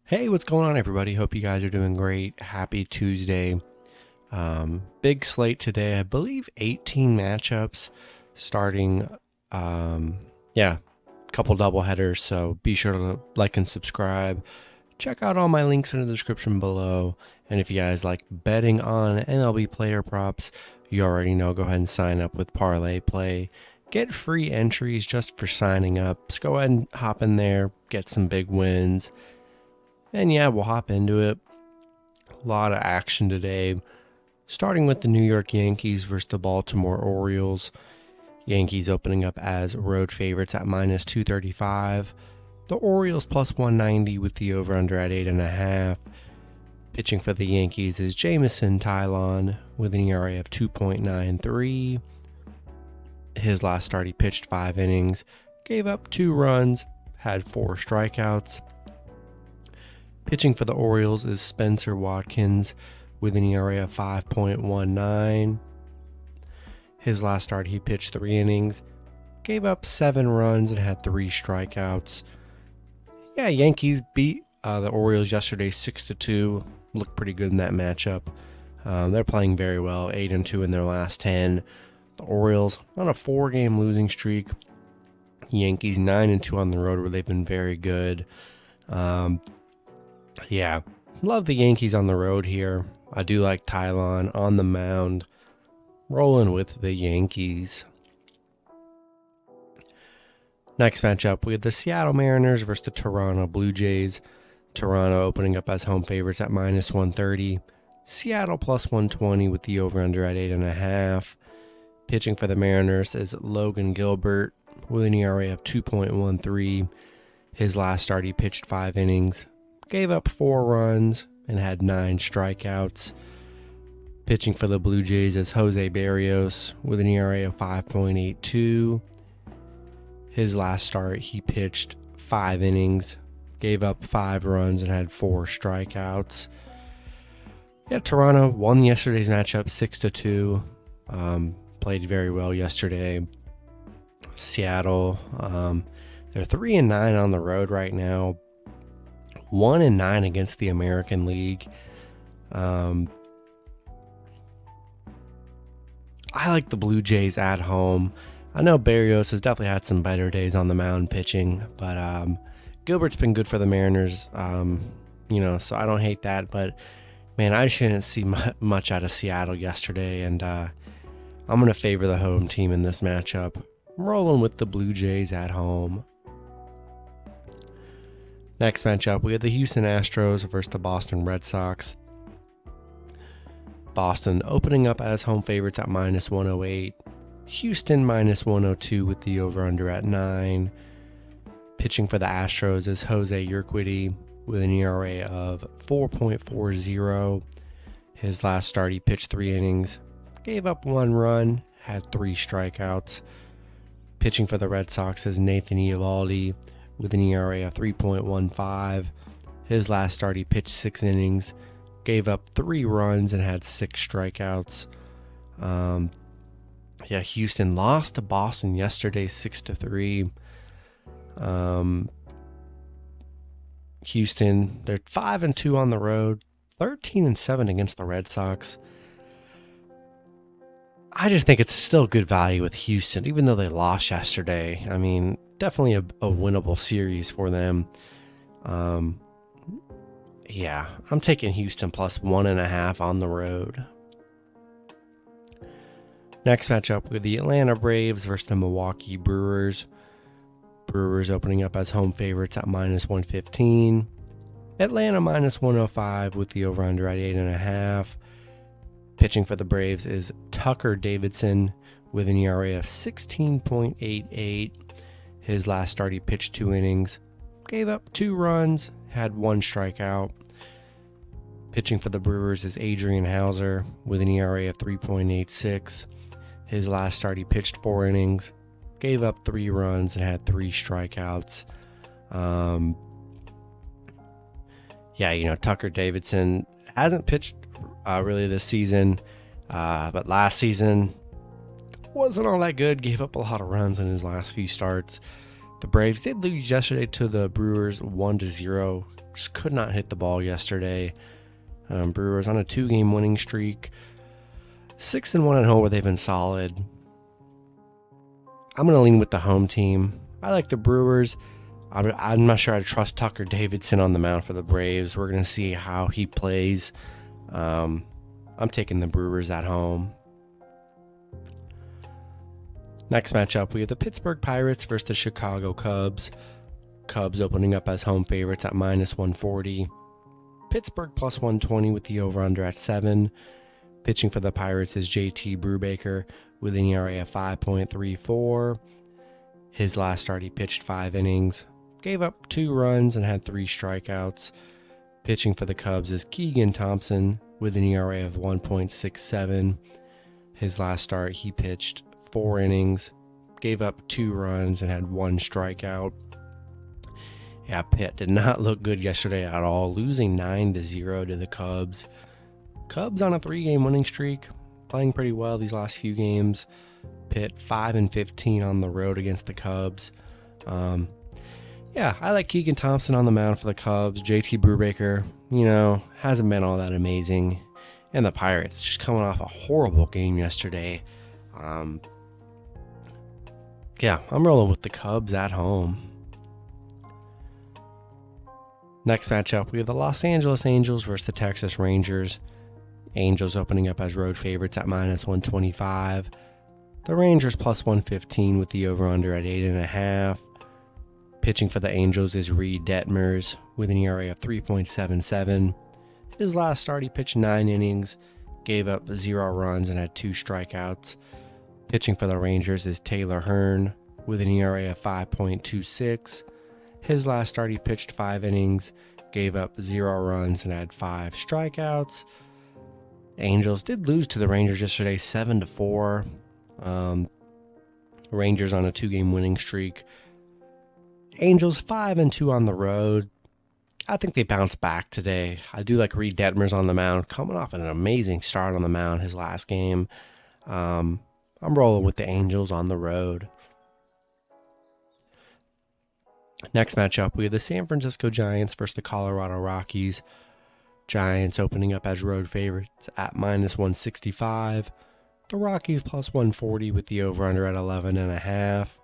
Hey, what's going on, everybody? Hope you guys are doing great. Happy Tuesday. Big slate today. I believe 18 matchups starting. Yeah, couple double headers. So be sure to like and subscribe. Check out all my links in the description below. And if you guys like betting on MLB player props, you already know, go ahead and sign up with Parlay Play. Get free entries just for signing up. So go ahead and hop in there, get some big wins. And yeah, we'll hop into it. A lot of action today. Starting with the New York Yankees versus the Baltimore Orioles. Yankees opening up as road favorites at minus 235. The Orioles plus 190 with the over-under at 8.5. Pitching for the Yankees is Jamison Tylon with an ERA of 2.93. His last start, he pitched 5 innings, gave up 2 runs, had 4 strikeouts. Pitching for the Orioles is Spencer Watkins with an ERA of 5.19. His last start, he pitched 3 innings, gave up 7 runs, and had 3 strikeouts. Yeah, Yankees beat the Orioles yesterday 6-2. Looked pretty good in that matchup. They're playing very well, 8-2 in their last 10. The Orioles on a 4-game losing streak. Yankees 9-2 on the road, where they've been very good. Yeah, love the Yankees on the road here. I do like Tylon on the mound. Rolling with the Yankees. Next matchup, we have the Seattle Mariners versus the Toronto Blue Jays. Toronto opening up as home favorites at minus 130. Seattle plus 120 with the over-under at 8.5. Pitching for the Mariners is Logan Gilbert with an ERA of 2.13. His last start, he pitched 5 innings, gave up 4 runs, and had 9 strikeouts. Pitching for the Blue Jays is Jose Barrios with an ERA of 5.82. His last start, he pitched 5 innings, gave up 5 runs, and had 4 strikeouts. Yeah, Toronto won yesterday's matchup 6-2. Played very well yesterday. Seattle, they're 3-9 on the road right now. 1-9 against the American League. I like the Blue Jays at home. I know Barrios has definitely had some better days on the mound pitching, but Gilbert's been good for the Mariners. So I don't hate that. But man, I shouldn't see much out of Seattle yesterday, and I'm going to favor the home team in this matchup. I'm rolling with the Blue Jays at home. Next matchup, we have the Houston Astros versus the Boston Red Sox. Boston opening up as home favorites at minus 108. Houston minus 102 with the over-under at 9. Pitching for the Astros is Jose Urquidy with an ERA of 4.40. His last start, he pitched 3 innings, gave up 1 run, had 3 strikeouts. Pitching for the Red Sox is Nathan Eovaldi with an ERA of 3.15. His last start, he pitched 6 innings, gave up 3 runs, and had 6 strikeouts. Houston lost to Boston yesterday 6-3. Houston, they're 5-2 on the road, 13-7 against the Red Sox. I just think it's still good value with Houston, even though they lost yesterday. I mean, definitely a winnable series for them. I'm taking Houston plus 1.5 on the road. Next matchup with the Atlanta Braves versus the Milwaukee Brewers. Brewers opening up as home favorites at minus 115. Atlanta minus 105 with the over-under at 8.5. Pitching for the Braves is Tucker Davidson with an ERA of 16.88. His last start, he pitched 2 innings, gave up 2 runs, had 1 strikeout. Pitching for the Brewers is Adrian Hauser with an ERA of 3.86. His last start, he pitched 4 innings, gave up 3 runs, and had 3 strikeouts. Tucker Davidson hasn't pitched really this season, but last season wasn't all that good. Gave up a lot of runs in his last few starts. The Braves did lose yesterday to the Brewers 1-0. Just could not hit the ball yesterday. Brewers on a 2-game winning streak. 6-1 at home where they've been solid. I'm going to lean with the home team. I like the Brewers. I'm not sure I trust Tucker Davidson on the mound for the Braves. We're going to see how he plays. I'm taking the Brewers at home. Next matchup, we have the Pittsburgh Pirates versus the Chicago Cubs. Cubs opening up as home favorites at -140. Pittsburgh +120 with the over-under at 7. Pitching for the Pirates is JT Brubaker with an ERA of 5.34. His last start, he pitched 5 innings, gave up 2 runs, and had 3 strikeouts. Pitching for the Cubs is Keegan Thompson with an ERA of 1.67. His last start, he pitched 4 innings, gave up 2 runs, and had 1 strikeout. Yeah, Pitt did not look good yesterday at all, losing 9-0 to the Cubs. Cubs on a 3-game winning streak, playing pretty well these last few games. Pitt 5-15 on the road against the Cubs. I like Keegan Thompson on the mound for the Cubs. JT Brubaker, hasn't been all that amazing. And the Pirates just coming off a horrible game yesterday. I'm rolling with the Cubs at home. Next matchup, we have the Los Angeles Angels versus the Texas Rangers. Angels opening up as road favorites at -125. The Rangers +115 with the over-under at 8.5. Pitching for the Angels is Reed Detmers with an ERA of 3.77. His last start, he pitched 9 innings, gave up 0 runs, and had 2 strikeouts. Pitching for the Rangers is Taylor Hearn with an ERA of 5.26. His last start, he pitched 5 innings, gave up 0 runs, and had 5 strikeouts. Angels did lose to the Rangers yesterday, 7-4. Rangers on a 2-game winning streak. Angels 5-2 on the road. I think they bounced back today. I do like Reed Detmers on the mound, coming off an amazing start on the mound his last game. I'm rolling with the Angels on the road. Next matchup, we have the San Francisco Giants versus the Colorado Rockies. Giants opening up as road favorites at -165. The Rockies +140 with the over-under at 11.5.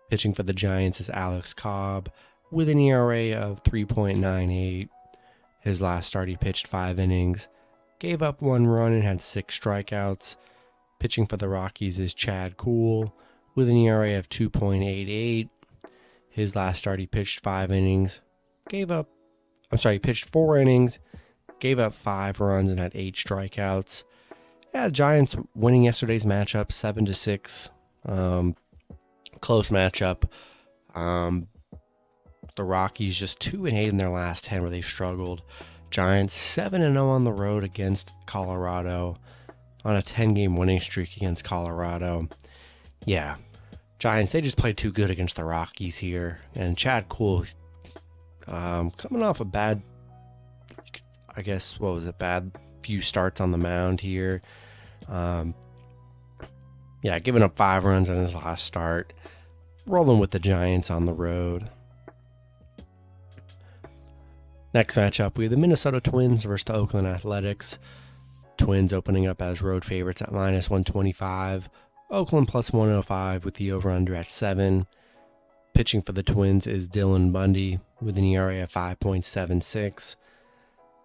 Pitching for the Giants is Alex Cobb with an ERA of 3.98. His last start, he pitched 5 innings, gave up 1 run, and had 6 strikeouts. Pitching for the Rockies is Chad Kuhl with an ERA of 2.88. His last start, he pitched 5 innings, he pitched 4 innings, gave up 5 runs, and had 8 strikeouts. Yeah, Giants winning yesterday's matchup, 7-6. Close matchup. The Rockies just 2-8 in their last 10 where they've struggled. Giants 7-0 on the road against Colorado, on a 10-game winning streak against Colorado. Yeah, Giants, they just played too good against the Rockies here. And Chad Kuhl, coming off a bad, bad few starts on the mound here. Giving up 5 runs on his last start. Rolling with the Giants on the road. Next matchup, we have the Minnesota Twins versus the Oakland Athletics. Twins opening up as road favorites at -125. Oakland +105 with the over-under at 7. Pitching for the Twins is Dylan Bundy with an ERA of 5.76.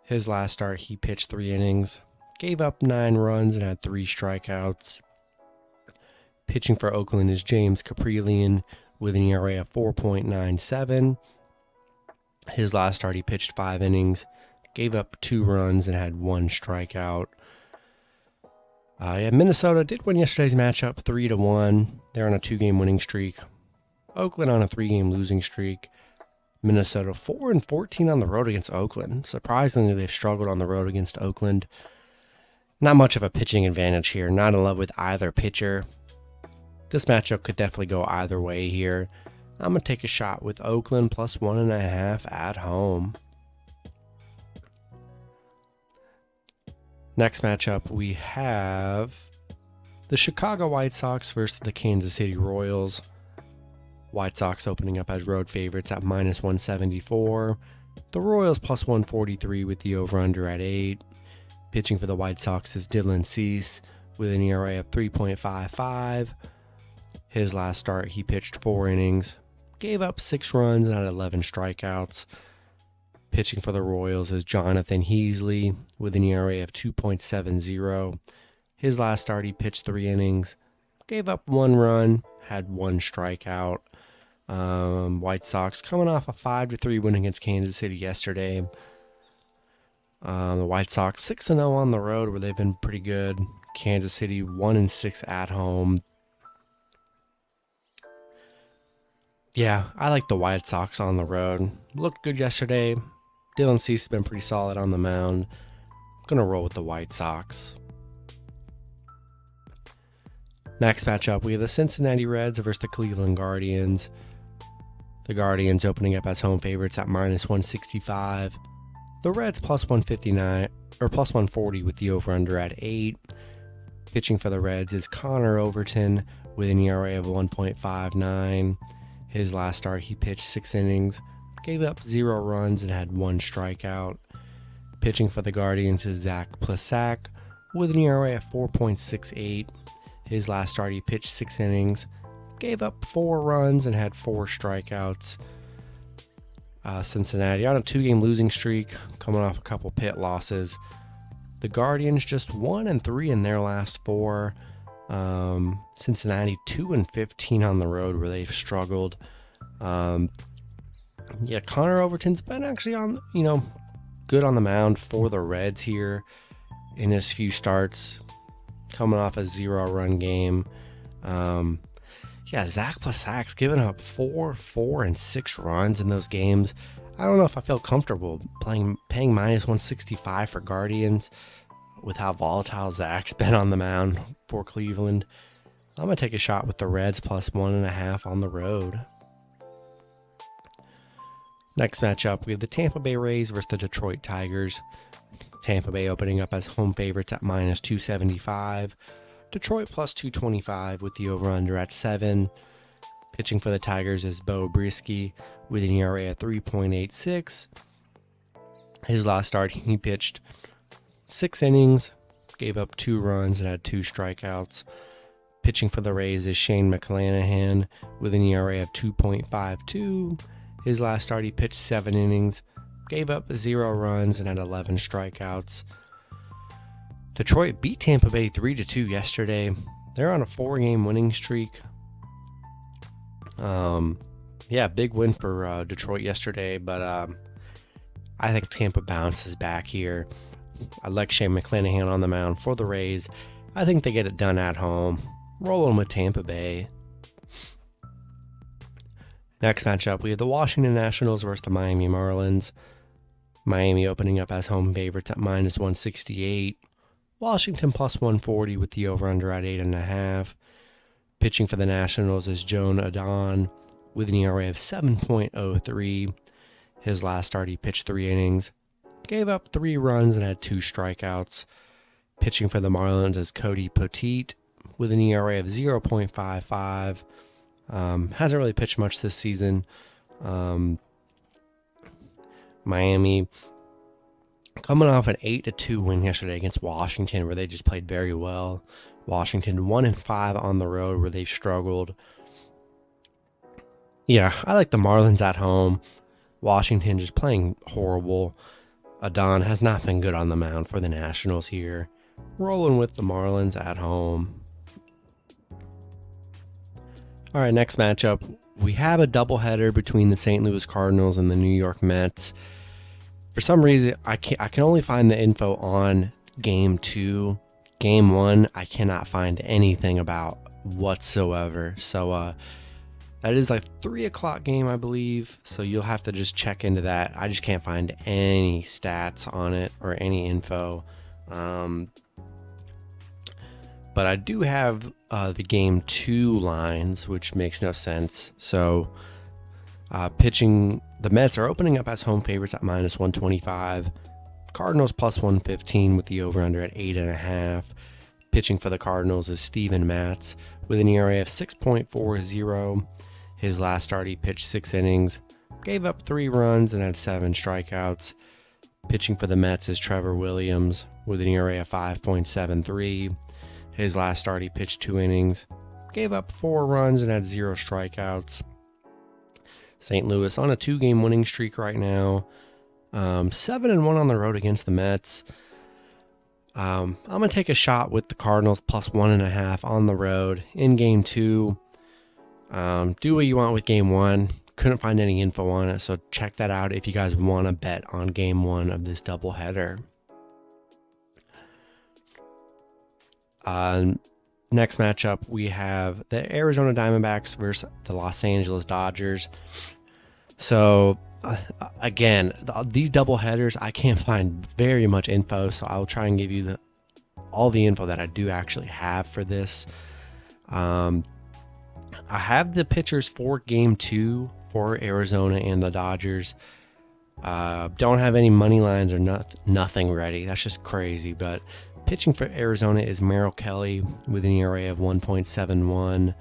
His last start, he pitched 3 innings, gave up 9 runs, and had 3 strikeouts. Pitching for Oakland is James Kaprielian with an ERA of 4.97. His last start, he pitched 5 innings, gave up 2 runs, and had 1 strikeout. Minnesota did win yesterday's matchup 3-1. They're on a 2-game winning streak. Oakland on a 3-game losing streak. Minnesota 4-14 on the road against Oakland. Surprisingly, they've struggled on the road against Oakland. Not much of a pitching advantage here. Not in love with either pitcher. This matchup could definitely go either way here. I'm going to take a shot with Oakland +1.5 at home. Next matchup, we have the Chicago White Sox versus the Kansas City Royals. White Sox opening up as road favorites at minus 174. The Royals plus 143 with the over-under at 8. Pitching for the White Sox is Dylan Cease with an ERA of 3.55. His last start, he pitched 4 innings, gave up 6 runs and had 11 strikeouts. Pitching for the Royals is Jonathan Heasley with an ERA of 2.70. His last start, he pitched 3 innings, gave up 1 run, had 1 strikeout. White Sox coming off a 5-3 win against Kansas City yesterday. The White Sox 6-0 on the road where they've been pretty good. Kansas City 1-6 at home. Yeah, I like the White Sox on the road. Looked good yesterday. Dylan Cease has been pretty solid on the mound. Gonna roll with the White Sox. Next matchup, we have the Cincinnati Reds versus the Cleveland Guardians. The Guardians opening up as home favorites at minus 165. The Reds plus 159 or plus 140 with the over-under at 8. Pitching for the Reds is Connor Overton with an ERA of 1.59. His last start, he pitched 6 innings, gave up 0 runs and had 1 strikeout. Pitching for the Guardians is Zach Plesac with an ERA of 4.68. His last start, he pitched 6 innings, gave up 4 runs and had 4 strikeouts. Cincinnati on a 2-game losing streak, coming off a couple pit losses. The Guardians just 1-3 in their last 4. Cincinnati 2-15 on the road where they've struggled. Connor Overton's been actually on, good on the mound for the Reds here in his few starts, coming off a 0-run game. Zach Plesac's given up 4, 4, and 6 runs in those games. I don't know if I feel comfortable paying minus 165 for Guardians with how volatile Zach's been on the mound for Cleveland. I'm going to take a shot with the Reds plus 1.5 on the road. Next matchup, we have the Tampa Bay Rays versus the Detroit Tigers. Tampa Bay opening up as home favorites at minus 275. Detroit plus 225 with the over-under at 7. Pitching for the Tigers is Bo Brisky with an ERA at 3.86. His last start, he pitched 6 innings, gave up 2 runs and had 2 strikeouts. Pitching for the Rays is Shane McClanahan with an ERA of 2.52. His last start, he pitched 7 innings, gave up 0 runs and had 11 strikeouts. Detroit beat Tampa Bay 3-2 yesterday. They're on a 4-game winning streak. Big win for Detroit yesterday, but I think Tampa bounces back here. I like Shane McClanahan on the mound for the Rays. I think they get it done at home. Rolling with Tampa Bay. Next matchup, we have the Washington Nationals versus the Miami Marlins. Miami opening up as home favorites at minus 168. Washington plus 140 with the over-under at 8.5. Pitching for the Nationals is Joan Adon with an ERA of 7.03. His last start, he pitched 3 innings, gave up 3 runs and had 2 strikeouts. Pitching for the Marlins is Cody Poteet with an ERA of 0.55. Hasn't really pitched much this season. Miami coming off an 8-2 win yesterday against Washington where they just played very well. Washington 1-5 on the road where they've struggled. Yeah, I like the Marlins at home. Washington just playing horrible. Adon has not been good on the mound for the Nationals here. Rolling with the Marlins at home. All right, next matchup. We have a doubleheader between the St. Louis Cardinals and the New York Mets. For some reason, I can only find the info on Game 2. Game 1, I cannot find anything about whatsoever. So that is like 3 o'clock game, I believe. So you'll have to just check into that. I just can't find any stats on it or any info. But I do have the Game 2 lines, which makes no sense. So pitching, the Mets are opening up as home favorites at minus 125. Cardinals plus 115 with the over-under at 8.5. Pitching for the Cardinals is Steven Matz with an ERA of 6.40. His last start, he pitched 6 innings, gave up 3 runs, and had 7 strikeouts. Pitching for the Mets is Trevor Williams with an ERA of 5.73. His last start, he pitched 2 innings, gave up 4 runs, and had 0 strikeouts. St. Louis on a 2-game winning streak right now. 7-1 on the road against the Mets. I'm going to take a shot with the Cardinals plus 1.5 on the road in game 2. Do what you want with game 1. Couldn't find any info on it, so check that out if you guys want to bet on game 1 of this doubleheader. Next matchup, we have the Arizona Diamondbacks versus the Los Angeles Dodgers. So, again, these doubleheaders, I can't find very much info, so I'll try and give you all the info that I do actually have for this. I have the pitchers for game 2 for Arizona and the Dodgers. Don't have any money lines or nothing ready. That's just crazy. But pitching for Arizona is Merrill Kelly with an ERA of 1.71.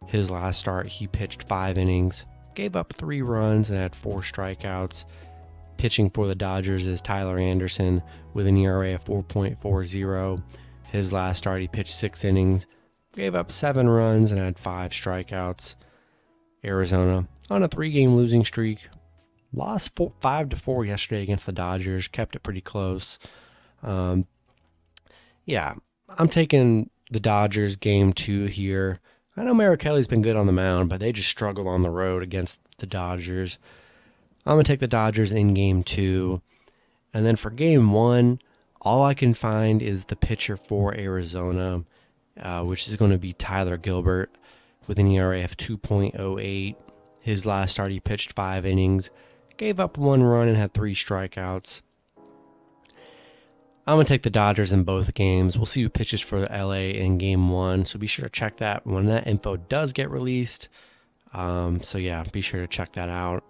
His last start, he pitched 5 innings, gave up 3 runs, and had 4 strikeouts. Pitching for the Dodgers is Tyler Anderson with an ERA of 4.40. His last start, he pitched 6 innings, gave up 7 runs, and had 5 strikeouts. Arizona on a 3-game losing streak. Lost 5-4 yesterday against the Dodgers. Kept it pretty close. Yeah, I'm taking the Dodgers game 2 here. I know Merrill Kelly's been good on the mound, but they just struggled on the road against the Dodgers. I'm going to take the Dodgers in game 2. And then for game 1, all I can find is the pitcher for Arizona, which is going to be Tyler Gilbert with an ERA of 2.08. His last start, he pitched 5 innings, gave up 1 run, and had 3 strikeouts. I'm going to take the Dodgers in both games. We'll see who pitches for LA in game 1, so be sure to check that when that info does get released. So yeah, be sure to check that out.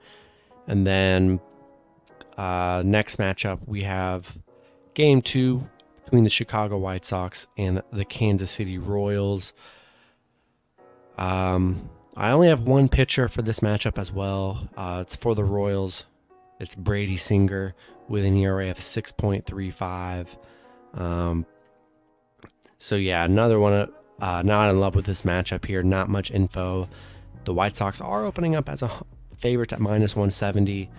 And then next matchup, we have game 2 between the Chicago White Sox and the Kansas City Royals. I only have one pitcher for this matchup as well. It's for the Royals. It's Brady Singer with an ERA of 6.35. So yeah, another one. Not in love with this matchup here. Not much info. The White Sox are opening up as a favorite at minus 170.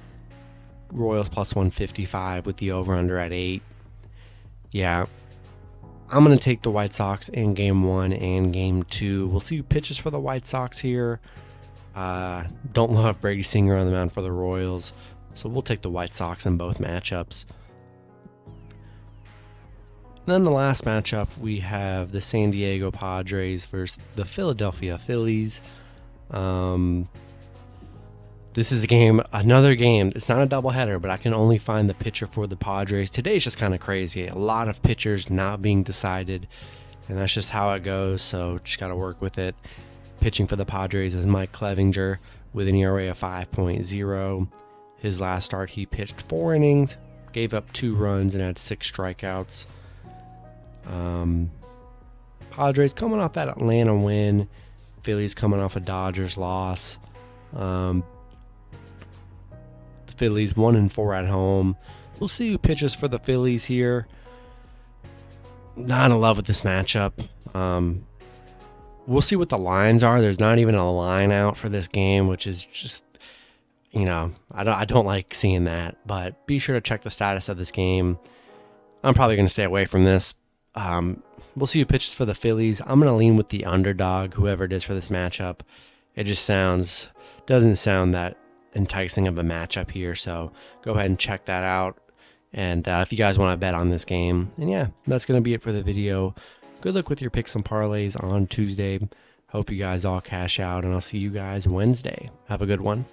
Royals plus 155 with the over-under at 8. Yeah, I'm going to take the White Sox in game 1 and game 2. We'll see who pitches for the White Sox here. Don't love Brady Singer on the mound for the Royals, so we'll take the White Sox in both matchups. Then the last matchup, we have the San Diego Padres versus the Philadelphia Phillies. This is another game. It's not a doubleheader, but I can only find the pitcher for the Padres. Today's just kind of crazy. A lot of pitchers not being decided, and that's just how it goes, so just got to work with it. Pitching for the Padres is Mike Clevinger with an ERA of 5.0. His last start, he pitched 4 innings, gave up 2 runs, and had 6 strikeouts. Padres coming off that Atlanta win. Phillies coming off a Dodgers loss. Phillies 1-4 at home. We'll see who pitches for the Phillies here. Not in love with this matchup. We'll see what the lines are. There's not even a line out for this game, which is just, I don't like seeing that. But be sure to check the status of this game. I'm probably going to stay away from this. We'll see who pitches for the Phillies. I'm going to lean with the underdog, whoever it is for this matchup. It just doesn't sound that enticing of a matchup here, so go ahead and check that out. And if you guys want to bet on this game, and yeah, that's going to be it for the video. Good luck with your picks and parlays on Tuesday. Hope you guys all cash out, and I'll see you guys Wednesday. Have a good one.